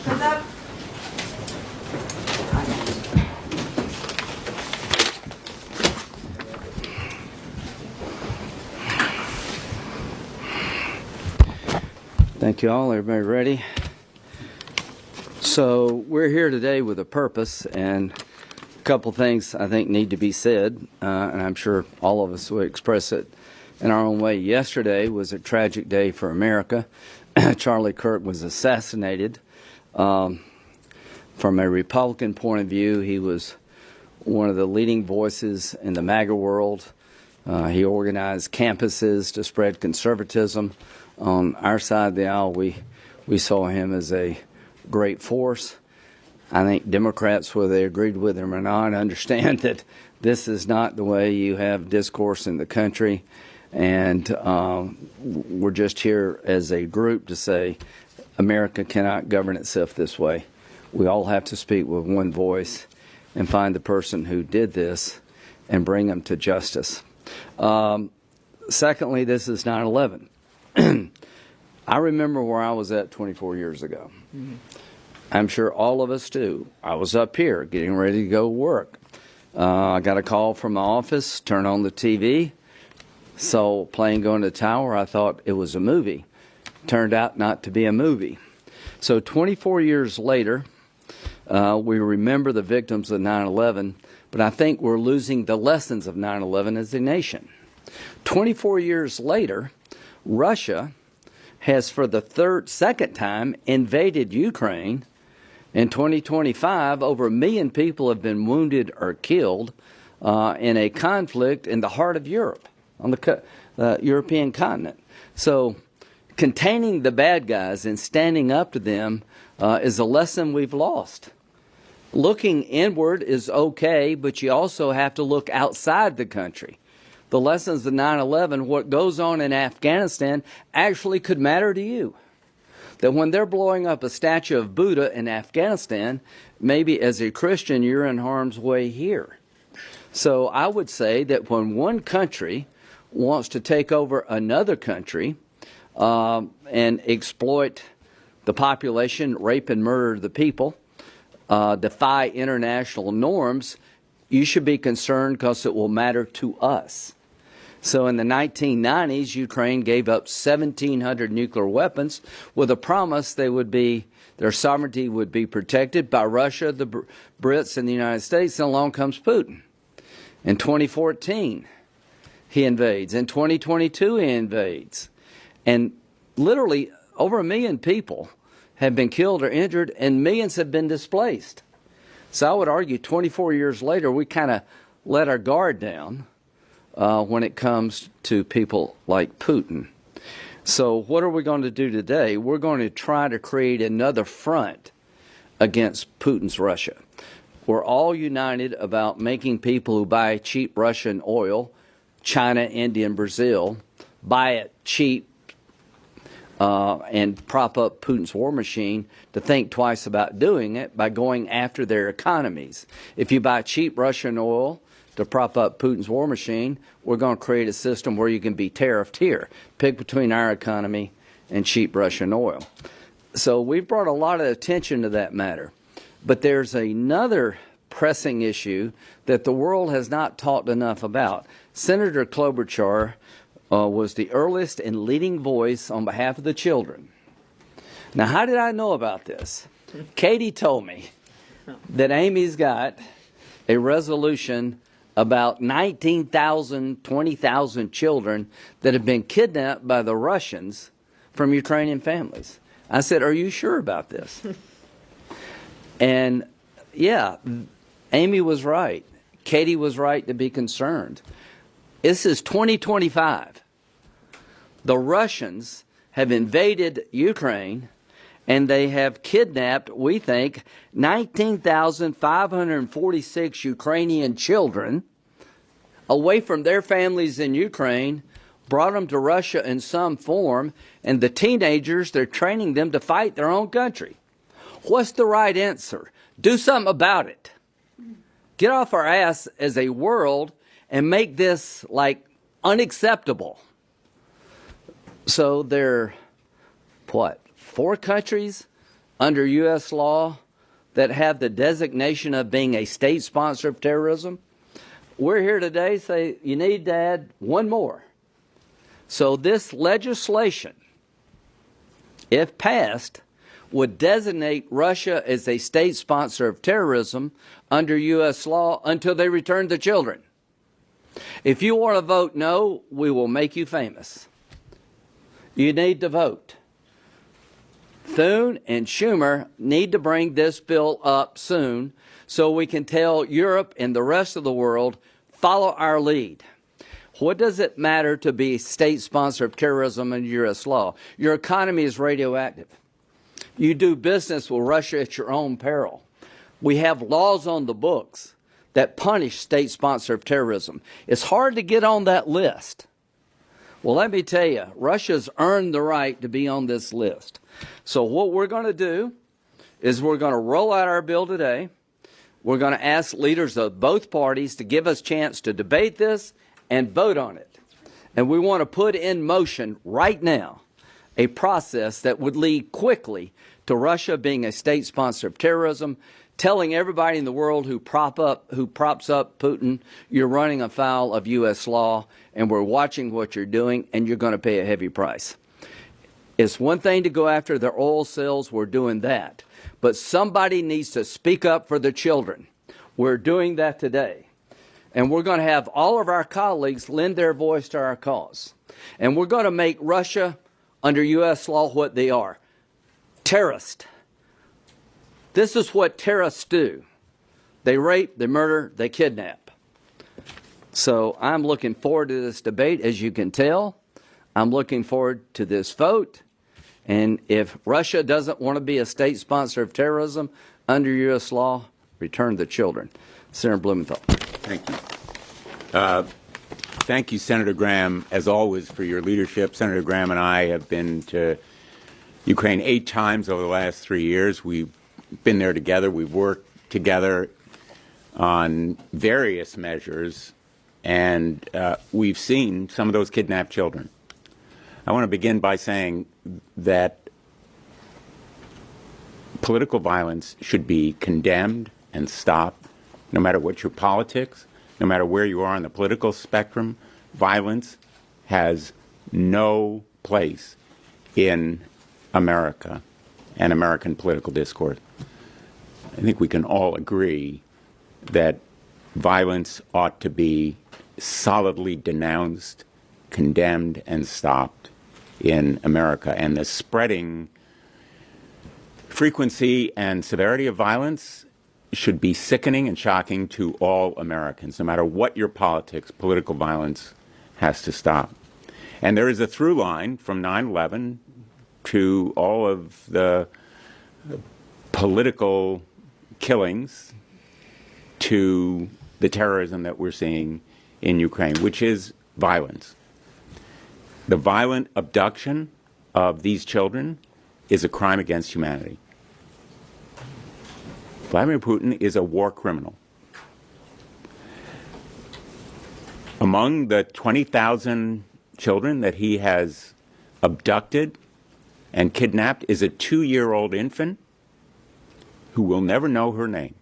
What's up? Thank you all. Everybody ready? So we're here today with a purpose, and a couple things I think need to be said, and I'm sure all of us will express it in our own way. Yesterday was a tragic day for America. Charlie Kirk was assassinated. From a Republican point of view, he was one of the leading voices in the MAGA world. He organized campuses to spread conservatism. On our side of the aisle, we saw him as a great force. I think Democrats, whether they agreed with him or not, understand that this is not the way you have discourse in the country. And we're just here as a group to say America cannot govern itself this way. We all have to speak with one voice and find the person who did this and bring them to justice. Secondly, this is 9/11. I remember where I was at 24 years ago. Mm-hmm. I'm sure all of us do. I was up here getting ready to go work. I got a call from my office, turned on the TV, saw a plane going to the tower. I thought it was a movie. Turned out not to be a movie. So 24 years later, we remember the victims of 9/11, but I think we're losing the lessons of 9/11 as a nation. 24 years later, Russia has for the second time invaded Ukraine. In 2025, over 1 million people have been wounded or killed in a conflict in the heart of Europe, on the European continent. So containing the bad guys and standing up to them is a lesson we've lost. Looking inward is okay, but you also have to look outside the country. The lessons of 9/11, what goes on in Afghanistan actually could matter to you. That when they're blowing up a statue of Buddha in Afghanistan, maybe as a Christian you're in harm's way here. So I would say that when one country wants to take over another country and exploit the population, rape and murder the people, defy international norms, you should be concerned because it will matter to us. So in the 1990s, Ukraine gave up 1,700 nuclear weapons with a promise their sovereignty would be protected by Russia, the Brits, and the United States. And along comes Putin. In 2014, he invades. In 2022, he invades. And literally over 1 million people have been killed or injured, and millions have been displaced. So I would argue 24 years later, we kind of let our guard down when it comes to people like Putin. So what are we going to do today? We're going to try to create another front against Putin's Russia. We're all united about making people who buy cheap Russian oil, China, India, and Brazil, buy it cheap and prop up Putin's war machine, to think twice about doing it by going after their economies. If you buy cheap Russian oil to prop up Putin's war machine, we're going to create a system where you can be tariffed here. Pick between our economy and cheap Russian oil. So we've brought a lot of attention to that matter. But there's another pressing issue that the world has not talked enough about. Senator Klobuchar was the earliest and leading voice on behalf of the children. Now, how did I know about this? Katie told me that Amy's got a resolution about 19,000, 20,000 children that have been kidnapped by the Russians from Ukrainian families. I said, are you sure about this? And yeah, Amy was right. Katie was right to be concerned. This is 2025. The Russians have invaded Ukraine, and they have kidnapped, we think, 19,546 Ukrainian children away from their families in Ukraine, brought them to Russia in some form, and the teenagers, they're training them to fight their own country. What's the right answer? Do something about it. Get off our ass as a world and make this, like, unacceptable. So there are, 4 countries under U.S. law that have the designation of being a state sponsor of terrorism. We're here today to say you need to add one more. So this legislation, if passed, would designate Russia as a state sponsor of terrorism under U.S. law until they return the children. If you want to vote no, we will make you famous. You need to vote. Thune and Schumer need to bring this bill up soon so we can tell Europe and the rest of the world, follow our lead. What does it matter to be a state sponsor of terrorism under U.S. law? Your economy is radioactive. You do business with Russia at your own peril. We have laws on the books that punish state sponsor of terrorism. It's hard to get on that list. Well, let me tell you, Russia's earned the right to be on this list. So what we're going to do is we're going to roll out our bill today. We're going to ask leaders of both parties to give us a chance to debate this and vote on it. And we want to put in motion right now a process that would lead quickly to Russia being a state sponsor of terrorism, telling everybody in the world who props up Putin, you're running afoul of U.S. law, and we're watching what you're doing, and you're going to pay a heavy price. It's one thing to go after their oil sales. We're doing that. But somebody needs to speak up for the children. We're doing that today. And we're going to have all of our colleagues lend their voice to our cause. And we're going to make Russia, under U.S. law, what they are. Terrorists. This is what terrorists do. They rape, they murder, they kidnap. So I'm looking forward to this debate, as you can tell. I'm looking forward to this vote. And if Russia doesn't want to be a state sponsor of terrorism under U.S. law, return the children. Senator Blumenthal. Thank you. Thank you, Senator Graham, as always, for your leadership. Senator Graham and I have been to Ukraine 8 times over the last 3 years. We've been there together. We've worked together on various measures, and we've seen some of those kidnapped children. I want to begin by saying that political violence should be condemned and stopped, no matter what your politics, no matter where you are on the political spectrum. Violence has no place in America and American political discourse. I think we can all agree that violence ought to be solidly denounced, condemned, and stopped in America. And the spreading frequency and severity of violence should be sickening and shocking to all Americans. No matter what your politics, political violence has to stop. And there is a through line from 9/11 to all of the political killings to the terrorism that we're seeing in Ukraine, which is violence. The violent abduction of these children is a crime against humanity. Vladimir Putin is a war criminal. Among the 20,000 children that he has abducted and kidnapped is a 2-year-old infant who will never know her name.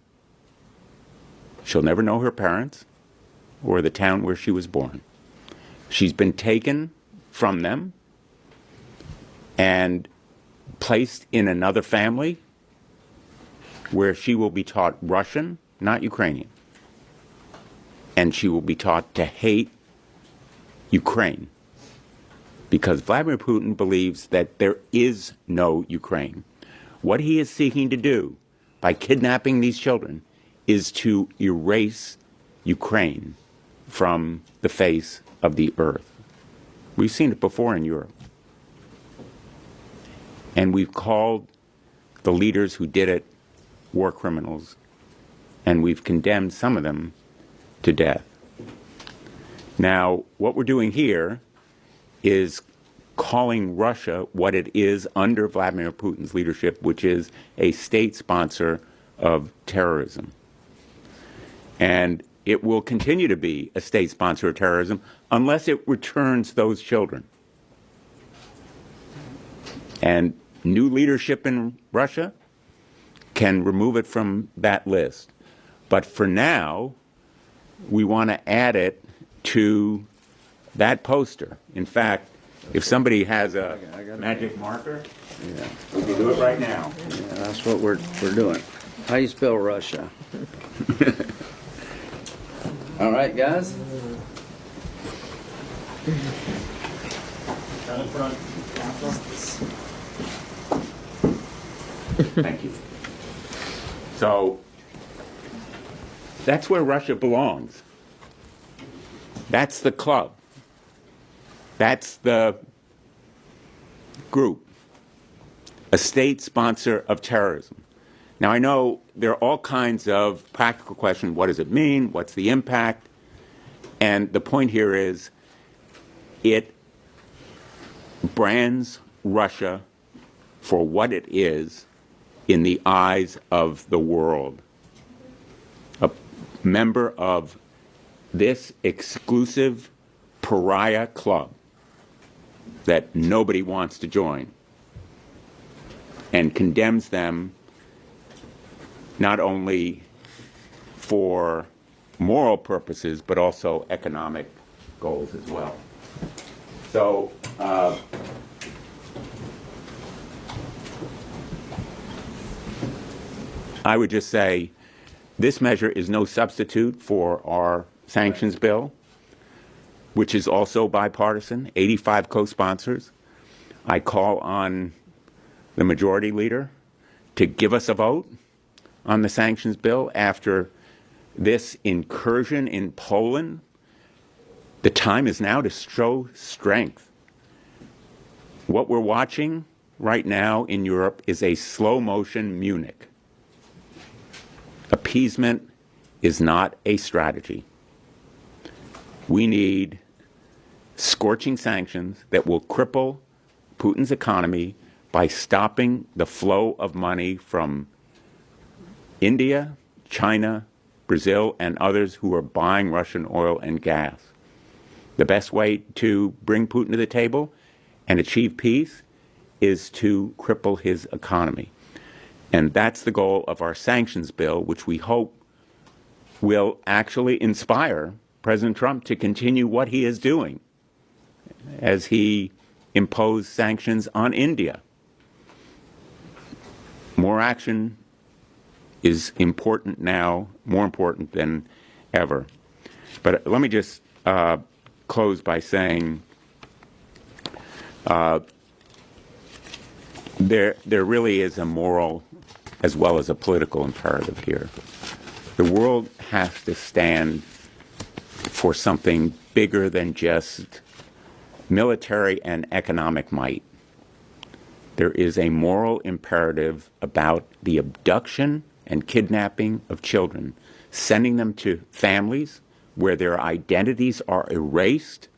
She'll never know her parents or the town where she was born. She's been taken from them and placed in another family where she will be taught Russian, not Ukrainian. And she will be taught to hate Ukraine because Vladimir Putin believes that there is no Ukraine. What he is seeking to do by kidnapping these children is to erase Ukraine from the face of the earth. We've seen it before in Europe. And we've called the leaders who did it war criminals, and we've condemned some of them to death. Now, what we're doing here is calling Russia what it is under Vladimir Putin's leadership, which is a state sponsor of terrorism. And it will continue to be a state sponsor of terrorism unless it returns those children. And new leadership in Russia can remove it from that list. But for now, we want to add it to that poster. In fact, if somebody has a magic marker, we can do it right now. Yeah, that's what we're doing. How do you spell Russia? All right, guys. Thank you. So that's where Russia belongs. That's the club. That's the group, a state sponsor of terrorism. Now, I know there are all kinds of practical questions. What does it mean? What's the impact? And the point here is it brands Russia for what it is in the eyes of the world. A member of this exclusive pariah club that nobody wants to join, and condemns them not only for moral purposes but also economic goals as well. So I would just say this measure is no substitute for our sanctions bill, which is also bipartisan, 85 co-sponsors. I call on the majority leader to give us a vote on the sanctions bill after this incursion in Poland. The time is now to show strength. What we're watching right now in Europe is a slow-motion Munich. Appeasement is not a strategy. We need scorching sanctions that will cripple Putin's economy by stopping the flow of money from India, China, Brazil, and others who are buying Russian oil and gas. The best way to bring Putin to the table and achieve peace is to cripple his economy. And that's the goal of our sanctions bill, which we hope will actually inspire President Trump to continue what he is doing as he imposed sanctions on India. More action is important now, more important than ever. But let me just close by saying there really is a moral as well as a political imperative here. The world has to stand for something bigger than just military and economic might. There is a moral imperative about the abduction and kidnapping of children, sending them to families where their identities are erased,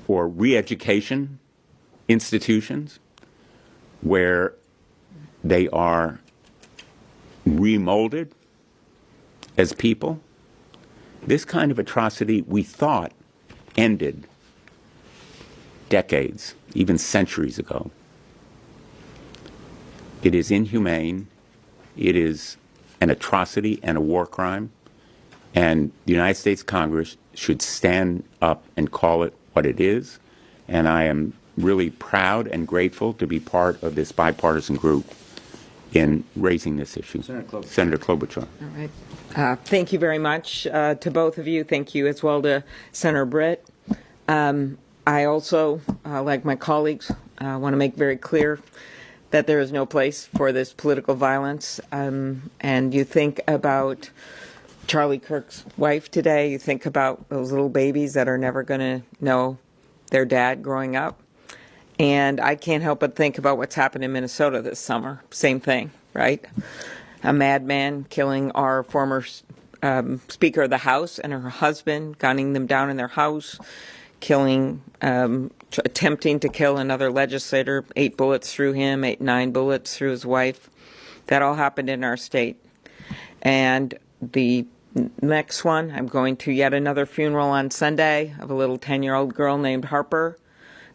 or re-education institutions where they are remolded as people. This kind of atrocity we thought ended decades, even centuries ago. It is inhumane. It is an atrocity and a war crime. And the United States Congress should stand up and call it what it is. And I am really proud and grateful to be part of this bipartisan group in raising this issue. Senator Klobuchar. All right. Thank you very much to both of you. Thank you as well to Senator Britt. I also, like my colleagues, want to make very clear that there is no place for this political violence. And you think about Charlie Kirk's wife today, you think about those little babies that are never going to know their dad growing up. And I can't help but think about what's happened in Minnesota this summer. Same thing, right? A madman killing our former Speaker of the House and her husband, gunning them down in their house, killing, attempting to kill another legislator, 8 bullets through him, 9 bullets through his wife. That all happened in our state. And the next one, I'm going to yet another funeral on Sunday of a little 10-year-old girl named Harper,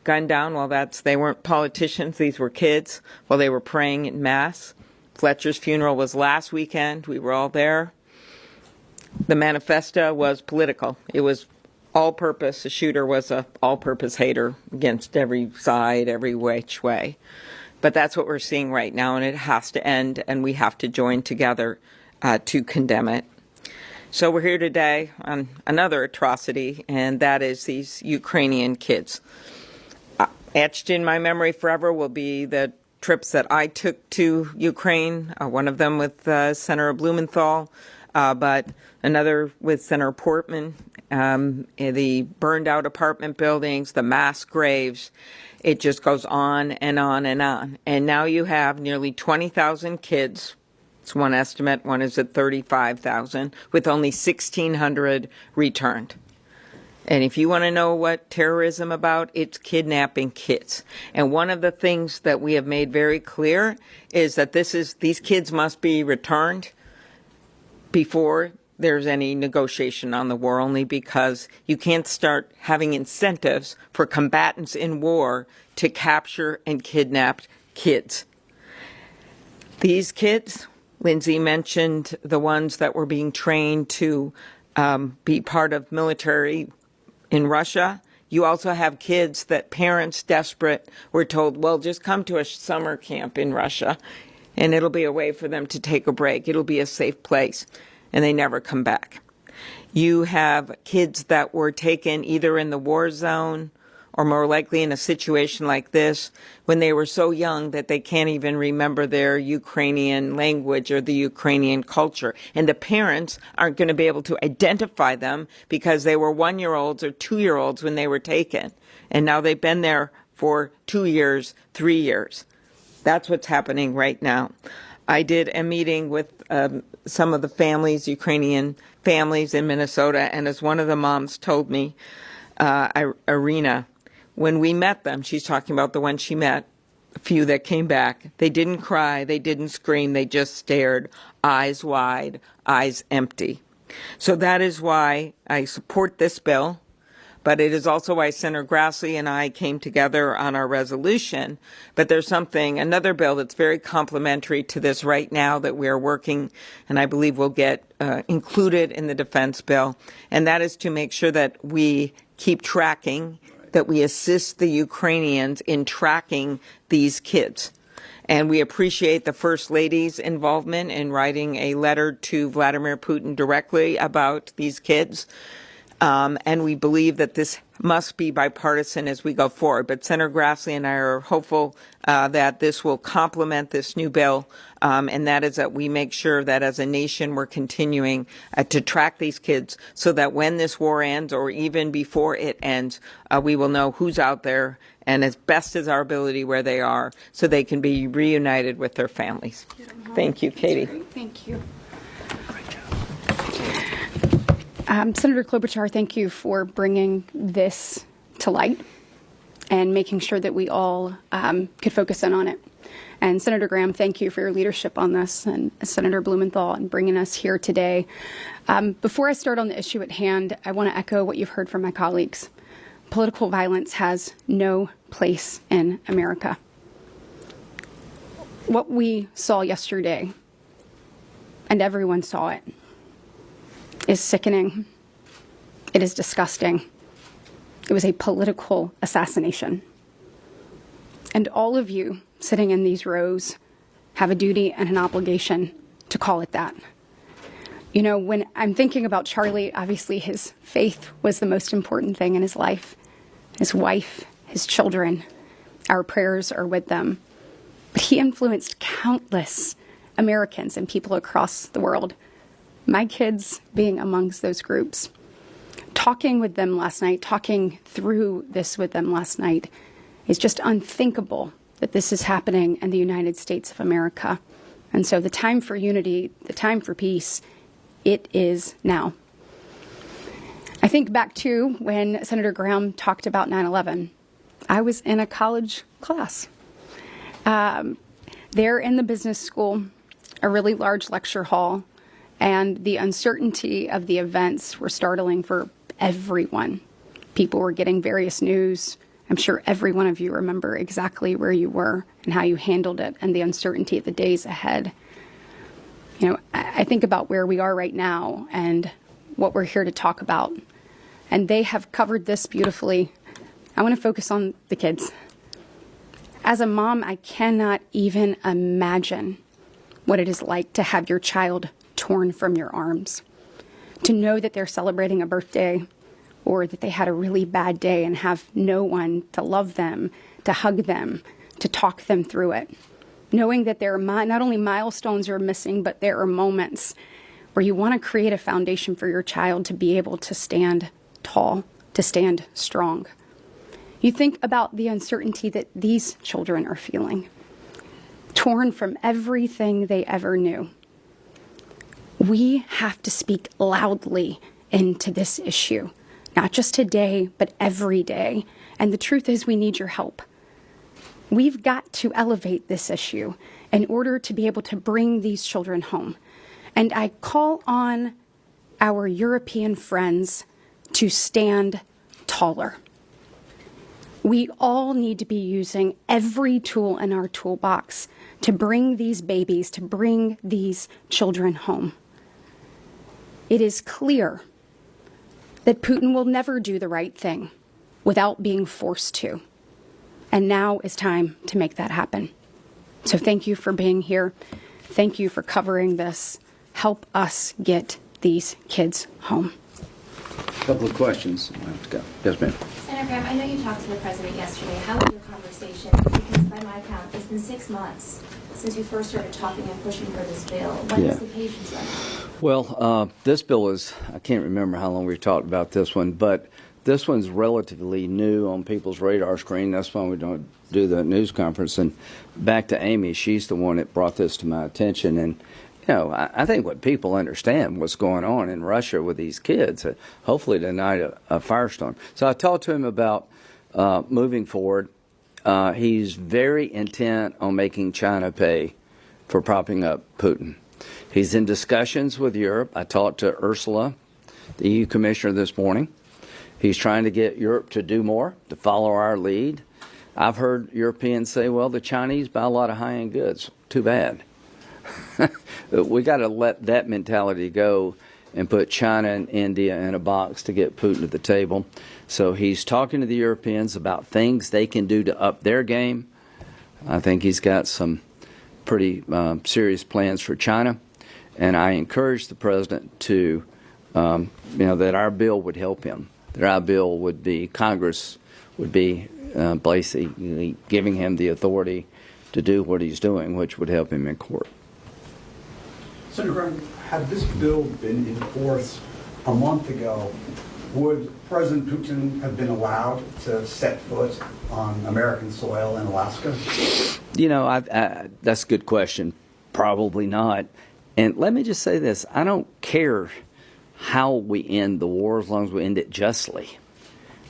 gunned down. Well, they weren't politicians, these were kids, while they were praying in Mass Fletcher's funeral was last weekend. We were all there. The manifesto was political. It was all-purpose. The shooter was a all-purpose hater against every side, every which way. But that's what we're seeing right now, and it has to end, and we have to join together to condemn it. So we're here today on another atrocity, and that is these Ukrainian kids. Etched in my memory forever will be the trips that I took to Ukraine, one of them with Senator Blumenthal, but another with Senator Portman, the burned out apartment buildings, the mass graves. It just goes on and on and on. And now you have nearly 20,000 kids. It's one estimate. One is at 35,000, with only 1,600 returned. And if you want to know what terrorism about, it's kidnapping kids. And one of the things that we have made very clear is that these kids must be returned before there's any negotiation on the war, only because you can't start having incentives for combatants in war to capture and kidnap kids. These kids, Lindsay mentioned the ones that were being trained to be part of military in Russia. You also have kids that parents, desperate, were told, well, just come to a summer camp in Russia, and it'll be a way for them to take a break. It'll be a safe place, and they never come back. You have kids that were taken either in the war zone or more likely in a situation like this when they were so young that they can't even remember their Ukrainian language or the Ukrainian culture. And the parents aren't going to be able to identify them because they were 1-year-olds or 2-year-olds when they were taken. And now they've been there for 2 years, 3 years. That's what's happening right now. I did a meeting with some of the families, Ukrainian families in Minnesota, and as one of the moms told me, Irina, when we met them, she's talking about the one she met, a few that came back, they didn't cry, they didn't scream, they just stared, eyes wide, eyes empty. So that is why I support this bill, but it is also why Senator Grassley and I came together on our resolution. But there's another bill that's very complementary to this right now that we are working, and I believe will get included in the defense bill, and that is to make sure that we keep tracking, that we assist the Ukrainians in tracking these kids. And we appreciate the First Lady's involvement in writing a letter to Vladimir Putin directly about these kids. And we believe that this must be bipartisan as we go forward. But Senator Grassley and I are hopeful that this will complement this new bill, and that is that we make sure that as a nation we're continuing to track these kids so that when this war ends or even before it ends, we will know who's out there and as best as our ability where they are so they can be reunited with their families. Thank you, Katie. Thank you. Senator Klobuchar, thank you for bringing this to light and making sure that we all could focus in on it. And Senator Graham, thank you for your leadership on this, and Senator Blumenthal and bringing us here today. Before I start on the issue at hand, I want to echo what you've heard from my colleagues. Political violence has no place in America. What we saw yesterday, and everyone saw it, is sickening. It is disgusting. It was a political assassination. And all of you sitting in these rows have a duty and an obligation to call it that. You know, when I'm thinking about Charlie, obviously his faith was the most important thing in his life. His wife, his children, our prayers are with them. But he influenced countless Americans and people across the world. My kids being amongst those groups. Talking with them last night, talking through this with them last night, is just unthinkable that this is happening in the United States of America. And so the time for unity, the time for peace, it is now. I think back to when Senator Graham talked about 9/11. I was in a college class. There in the business school, a really large lecture hall, and the uncertainty of the events were startling for everyone. People were getting various news. I'm sure every one of you remember exactly where you were and how you handled it and the uncertainty of the days ahead. I think about where we are right now and what we're here to talk about. And they have covered this beautifully. I want to focus on the kids. As a mom, I cannot even imagine what it is like to have your child torn from your arms. To know that they're celebrating a birthday or that they had a really bad day and have no one to love them, to hug them, to talk them through it. Knowing that there are not only milestones are missing, but there are moments where you want to create a foundation for your child to be able to stand tall, to stand strong. You think about the uncertainty that these children are feeling, torn from everything they ever knew. We have to speak loudly into this issue, not just today, but every day. And the truth is, we need your help. We've got to elevate this issue in order to be able to bring these children home. And I call on our European friends to stand taller. We all need to be using every tool in our toolbox to bring these babies, to bring these children home. It is clear that Putin will never do the right thing without being forced to. And now is time to make that happen. So thank you for being here. Thank you for covering this. Help us get these kids home. A couple of questions. I have to go. Yes, ma'am. Senator Graham, I know you talked to the president yesterday. How was your conversation? Because by my count, it's been 6 months since you first started talking and pushing for this bill. When is the patience running? Well, this bill is, I can't remember how long we've talked about this one, but this one's relatively new on people's radar screen. That's why we don't do the news conference. And back to Amy, she's the one that brought this to my attention. And, I think what people understand what's going on in Russia with these kids, hopefully tonight a firestorm. So I talked to him about moving forward. He's very intent on making China pay for propping up Putin. He's in discussions with Europe. I talked to Ursula, the EU commissioner, this morning. He's trying to get Europe to do more, to follow our lead. I've heard Europeans say, well, the Chinese buy a lot of high-end goods. Too bad. We got to let that mentality go and put China and India in a box to get Putin to the table. So he's talking to the Europeans about things they can do to up their game. I think he's got some pretty serious plans for China. And I encourage the president to, that our bill would help him. That our bill would be, Congress would be basically giving him the authority to do what he's doing, which would help him in court. Senator Graham, had this bill been in force a month ago, would President Putin have been allowed to set foot on American soil in Alaska? That's a good question. Probably not. And let me just say this. I don't care how we end the war as long as we end it justly.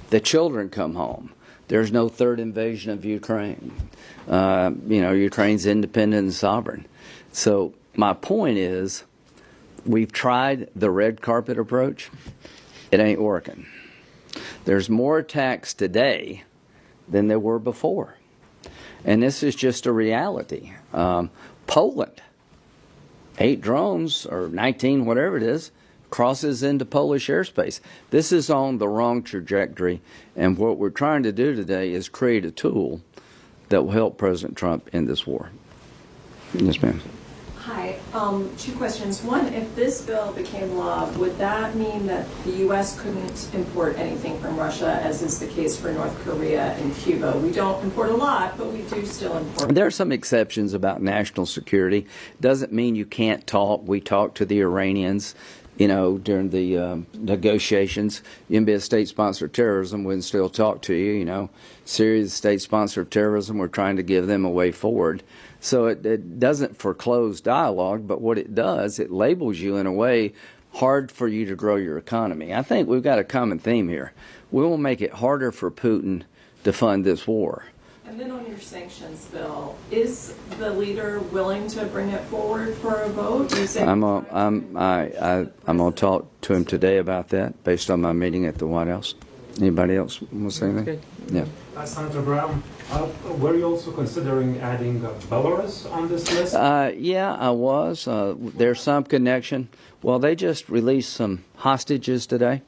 The children come home. There's no third invasion of Ukraine. Ukraine's independent and sovereign. So my point is, we've tried the red carpet approach. It ain't working. There's more attacks today than there were before. And this is just a reality. Poland, 8 drones, or 19, whatever it is, crosses into Polish airspace. This is on the wrong trajectory. And what we're trying to do today is create a tool that will help President Trump end this war. Yes, ma'am. Hi. 2 questions. One, if this bill became law, would that mean that the U.S. couldn't import anything from Russia, as is the case for North Korea and Cuba? We don't import a lot, but we do still import. There are some exceptions about national security. Doesn't mean you can't talk. We talked to the Iranians, during the negotiations. You can be a state sponsor of terrorism, we can still talk to you. Syria is a state sponsor of terrorism. We're trying to give them a way forward. So it doesn't foreclose dialogue, but what it does, it labels you in a way hard for you to grow your economy. I think we've got a common theme here. We will make it harder for Putin to fund this war. And then on your sanctions bill, is the leader willing to bring it forward for a vote? I'm going to talk to him today about that, based on my meeting at the White House. Anybody else want to say anything? Yeah. Senator Brown, were you also considering adding Belarus on this list? Yeah, I was. There's some connection. Well, they just released some hostages today,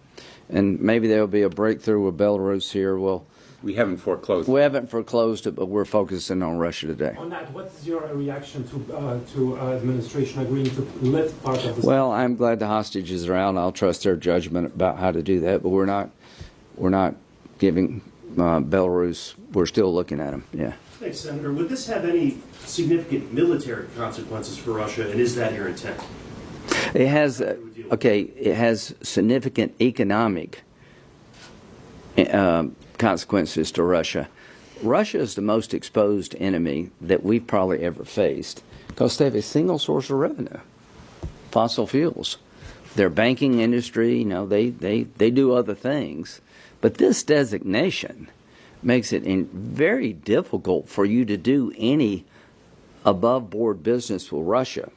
and maybe there'll be a breakthrough with Belarus here. Well, We haven't foreclosed. we haven't foreclosed it, but we're focusing on Russia today. On that, what's your reaction to administration agreeing to lift part of this? Well, I'm glad the hostages are out. I'll trust their judgment about how to do that, but we're not giving Belarus. We're still looking at them. Yeah. Thanks, Senator. Would this have any significant military consequences for Russia, and is that your intent? It has it has significant economic consequences to Russia. Russia is the most exposed enemy that we've probably ever faced because they have a single source of revenue, fossil fuels. Their banking industry, they do other things. But this designation makes it very difficult for you to do any above-board business with Russia.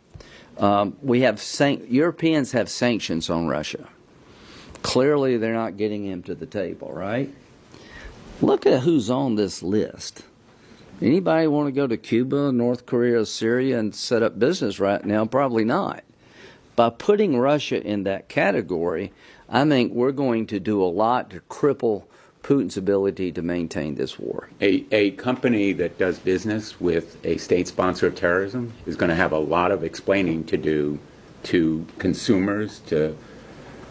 We have Europeans have sanctions on Russia. Clearly, they're not getting him to the table, right? Look at who's on this list. Anybody want to go to Cuba, North Korea, Syria, and set up business right now? Probably not. By putting Russia in that category, I think we're going to do a lot to cripple Putin's ability to maintain this war. A company that does business with a state sponsor of terrorism is going to have a lot of explaining to do to consumers, to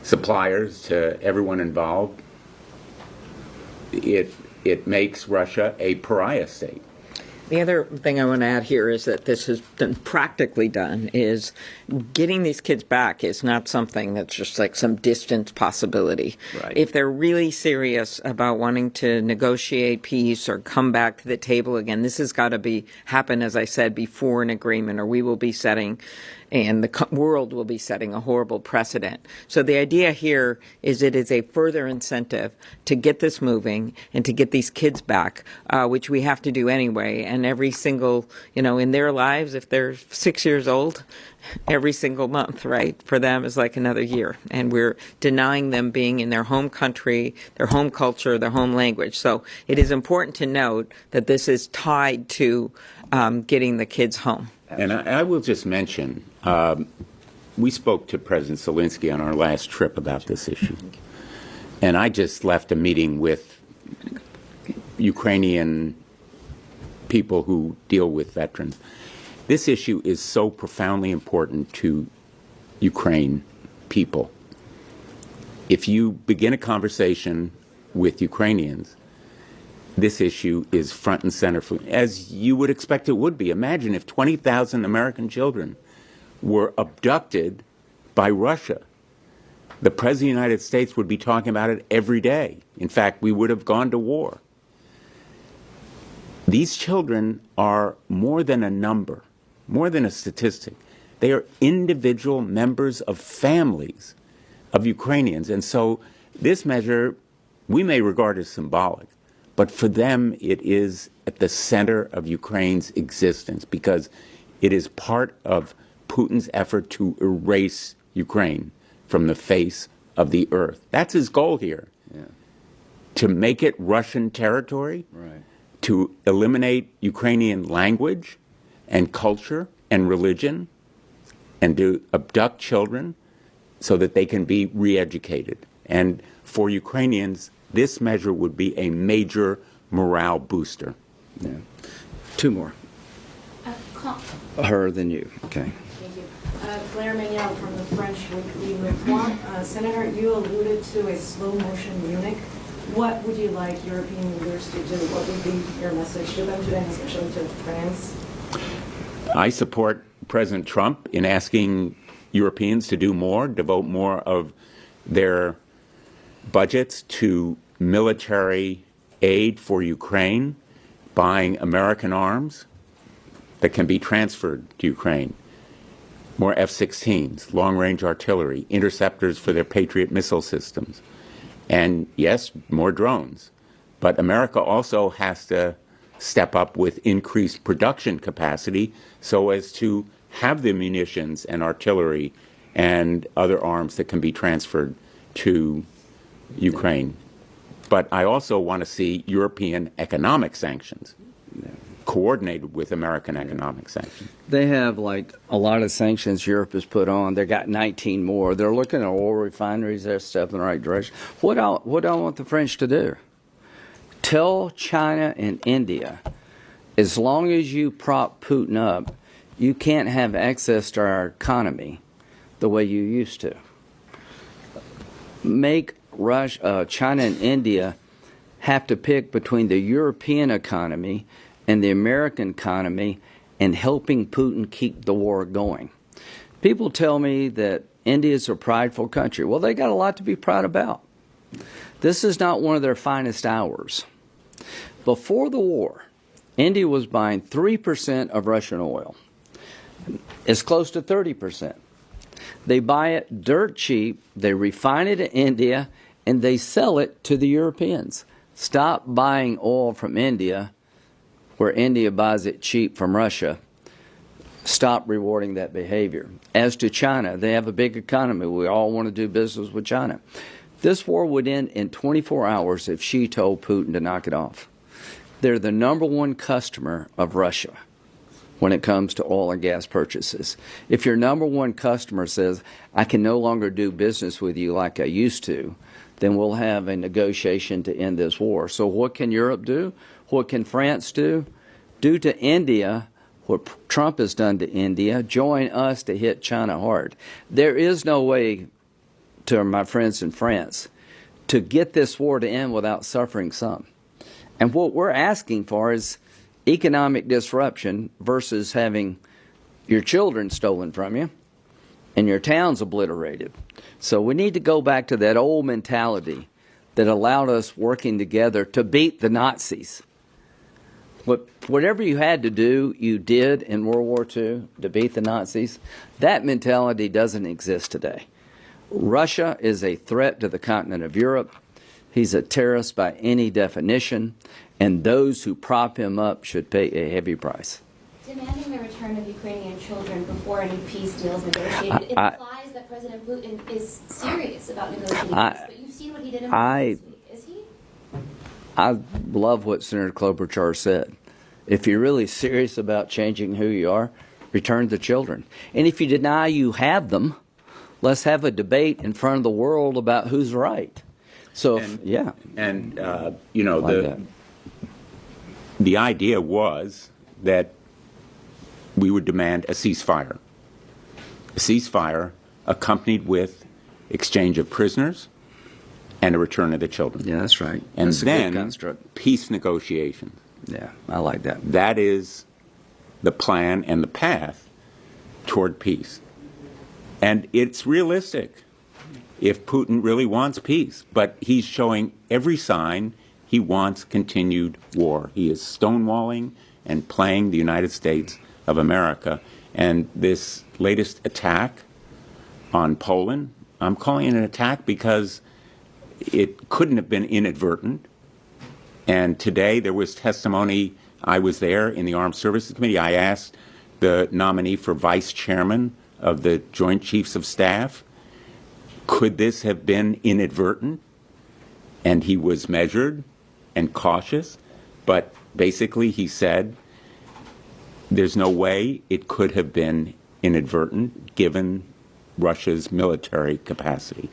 suppliers, to everyone involved. It makes Russia a pariah state. The other thing I want to add here is that this has been practically done is getting these kids back is not something that's just like some distant possibility. Right. If they're really serious about wanting to negotiate peace or come back to the table again, this has got to happen, as I said, before an agreement, or we will be setting and the world will be setting a horrible precedent. So the idea here is it is a further incentive to get this moving and to get these kids back, which we have to do anyway. And every single, in their lives, if they're 6 years old, every single month, right, for them is like another year. And we're denying them being in their home country, their home culture, their home language. So it is important to note that this is tied to getting the kids home. And I will just mention, we spoke to President Zelensky on our last trip about this issue. And I just left a meeting with Ukrainian people who deal with veterans. This issue is so profoundly important to Ukraine people. If you begin a conversation with Ukrainians, this issue is front and center, as you would expect it would be. Imagine if 20,000 American children were abducted by Russia. The President of the United States would be talking about it every day. In fact, we would have gone to war. These children are more than a number, more than a statistic. They are individual members of families of Ukrainians. And so this measure we may regard as symbolic, but for them it is at the center of Ukraine's existence because it is part of Putin's effort to erase Ukraine from the face of the earth. That's his goal here. Yeah. To make it Russian territory, Right. to eliminate Ukrainian language and culture and religion, and to abduct children so that they can be re-educated. And for Ukrainians, this measure would be a major morale booster. Yeah. Two more. Her than you. Okay. Thank you. Claire Manuel from the French Weekly Report. Senator, you alluded to a slow-motion Munich. What would you like European leaders to do? What would be your message to them today, especially to France? I support President Trump in asking Europeans to do more, devote more of their budgets to military aid for Ukraine, buying American arms that can be transferred to Ukraine, more F-16s, long-range artillery, interceptors for their Patriot missile systems, and yes, more drones. But America also has to step up with increased production capacity so as to have the munitions and artillery and other arms that can be transferred to Ukraine. But I also want to see European economic sanctions coordinated with American economic sanctions. They have like a lot of sanctions Europe has put on. They got 19 more. They're looking at oil refineries. They're a step in the right direction. What do I want the French to do? Tell China and India, as long as you prop Putin up, you can't have access to our economy the way you used to. Make China and India have to pick between the European economy and the American economy and helping Putin keep the war going. People tell me that India is a prideful country. Well, they got a lot to be proud about. This is not one of their finest hours. Before the war, India was buying 3% of Russian oil. It's close to 30%. They buy it dirt cheap, they refine it in India, and they sell it to the Europeans. Stop buying oil from India, where India buys it cheap from Russia. Stop rewarding that behavior. As to China, they have a big economy. We all want to do business with China. This war would end in 24 hours if Xi told Putin to knock it off. They're the #1 customer of Russia when it comes to oil and gas purchases. If your #1 customer says, I can no longer do business with you like I used to, then we'll have a negotiation to end this war. So what can Europe do? What can France do? Do to India what Trump has done to India. Join us to hit China hard. There is no way, to my friends in France, to get this war to end without suffering some. And what we're asking for is economic disruption versus having your children stolen from you and your towns obliterated. So we need to go back to that old mentality that allowed us working together to beat the Nazis. Whatever you had to do, you did in World War II to beat the Nazis. That mentality doesn't exist today. Russia is a threat to the continent of Europe. He's a terrorist by any definition, and those who prop him up should pay a heavy price. Demanding the return of Ukrainian children before any peace deal is negotiated implies that President Putin is serious about negotiating peace, but you've seen what he did in this week. Is he? I love what Senator Klobuchar said. If you're really serious about changing who you are, return the children. And if you deny you have them, let's have a debate in front of the world about who's right. So, you know, like the idea was that we would demand a ceasefire accompanied with exchange of prisoners and a return of the children. Yeah, that's right. And that's then a good construct. peace negotiations. Yeah, I like that. That is the plan and the path toward peace. And it's realistic if Putin really wants peace. But he's showing every sign he wants continued war. He is stonewalling and playing the United States of America. And this latest attack on Poland, I'm calling it an attack because it couldn't have been inadvertent. And today there was testimony. I was there in the Armed Services Committee. I asked the nominee for vice chairman of the Joint Chiefs of Staff, could this have been inadvertent? And he was measured and cautious, but basically he said there's no way it could have been inadvertent given Russia's military capacity.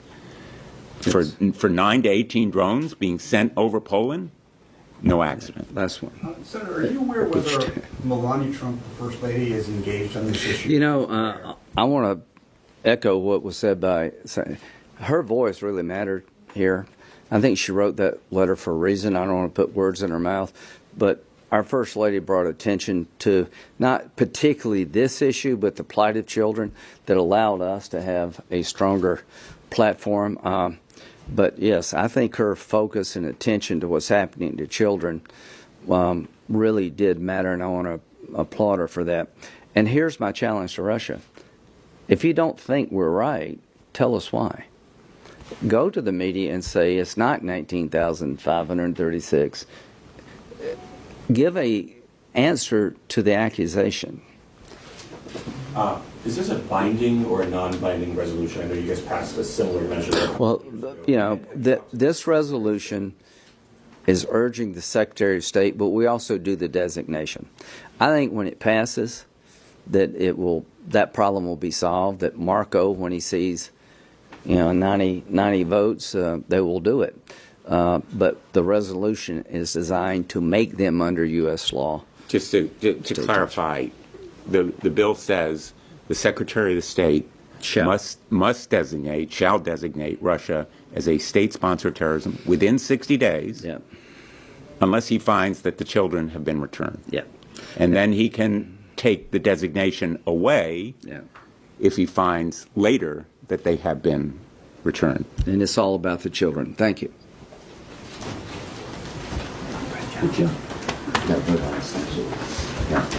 Yes. For 9 to 18 drones being sent over Poland, no accident. Last one. Senator, are you aware whether Melania Trump, the First Lady, is engaged on this issue? You know, I want to echo what was said by her voice really mattered here. I think she wrote that letter for a reason. I don't want to put words in her mouth, but our First Lady brought attention to not particularly this issue, but the plight of children that allowed us to have a stronger platform. But yes, I think her focus and attention to what's happening to children really did matter, and I want to applaud her for that. And here's my challenge to Russia. If you don't think we're right, tell us why. Go to the media and say it's not 19,536. Give a answer to the accusation. Is this a binding or a non-binding resolution? I know you guys passed a similar measure. Well, you know, this resolution is urging the Secretary of State, but we also do the designation. I think when it passes, that problem will be solved, that Marco, when he sees 90 votes, they will do it. But the resolution is designed to make them under U.S. law. Just to clarify, the bill says the Secretary of the State shall designate Russia as a state-sponsored terrorism within 60 days, Yeah. unless he finds that the children have been returned. Yeah. And then he can take the designation away Yeah. if he finds later that they have been returned. And it's all about the children. Thank you. Good job. Uh,